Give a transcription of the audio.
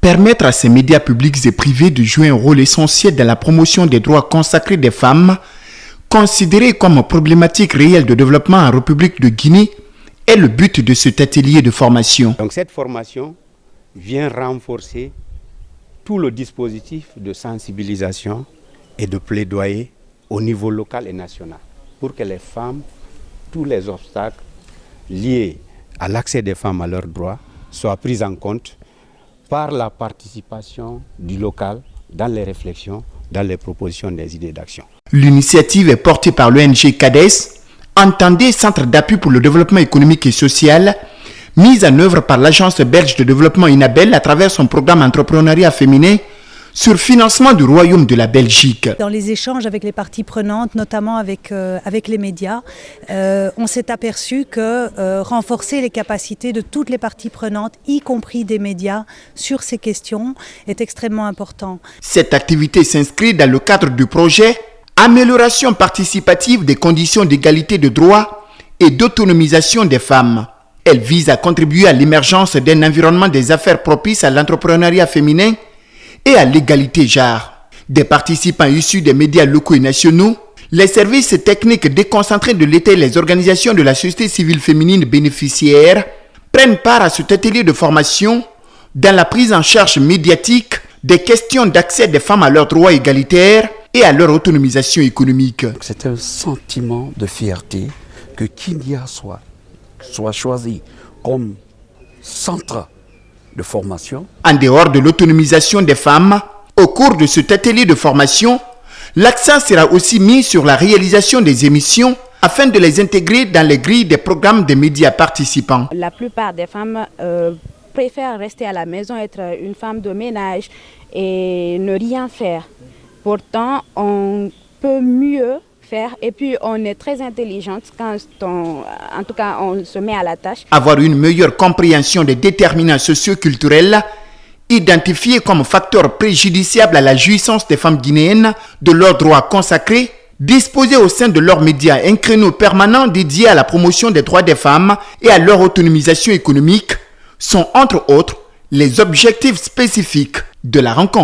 Permettre à ces médias publics et privés de jouer un rôle essentiel dans la promotion des droits consacrés des femmes, considérés comme problématique réelle de développement en République de Guinée, est le but de cet atelier de formation. Donc cette formation vient renforcer tout le dispositif de sensibilisation et de plaidoyer au niveau local et national pour que les femmes, tous les obstacles liés à l'accès des femmes à leurs droits soient pris en compte par la participation du local dans les réflexions, dans les propositions des idées d'action. L'initiative est portée par l'ONG CADES, entendez Centre d'appui pour le développement économique et social, mise en œuvre par l'Agence belge de développement INABEL à travers son programme entrepreneuriat féminin sur financement du Royaume de la Belgique. Dans les échanges avec les parties prenantes, notamment avec les médias, on s'est aperçu que renforcer les capacités de toutes les parties prenantes, y compris des médias, sur ces questions est extrêmement important. Cette activité s'inscrit dans le cadre du projet Amélioration participative des conditions d'égalité de droits et d'autonomisation des femmes. Elle vise à contribuer à l'émergence d'un environnement des affaires propice à l'entrepreneuriat féminin et à l'égalité genre. Des participants issus des médias locaux et nationaux, les services techniques déconcentrés de l'État et les organisations de la société civile féminine bénéficiaires prennent part à cet atelier de formation dans la prise en charge médiatique des questions d'accès des femmes à leurs droits égalitaires et à leur autonomisation économique. C'est un sentiment de fierté que Kinia soit choisi comme centre de formation. En dehors de l'autonomisation des femmes, au cours de cet atelier de formation, l'accent sera aussi mis sur la réalisation des émissions afin de les intégrer dans les grilles des programmes des médias participants. La plupart des femmes préfèrent rester à la maison, être une femme de ménage et ne rien faire. Pourtant, on peut mieux faire et puis on est très intelligente quand on se met à la tâche. Avoir une meilleure compréhension des déterminants socio-culturels identifiés comme facteurs préjudiciables à la jouissance des femmes guinéennes de leurs droits consacrés, disposer au sein de leurs médias un créneau permanent dédié à la promotion des droits des femmes et à leur autonomisation économique sont entre autres les objectifs spécifiques de la rencontre.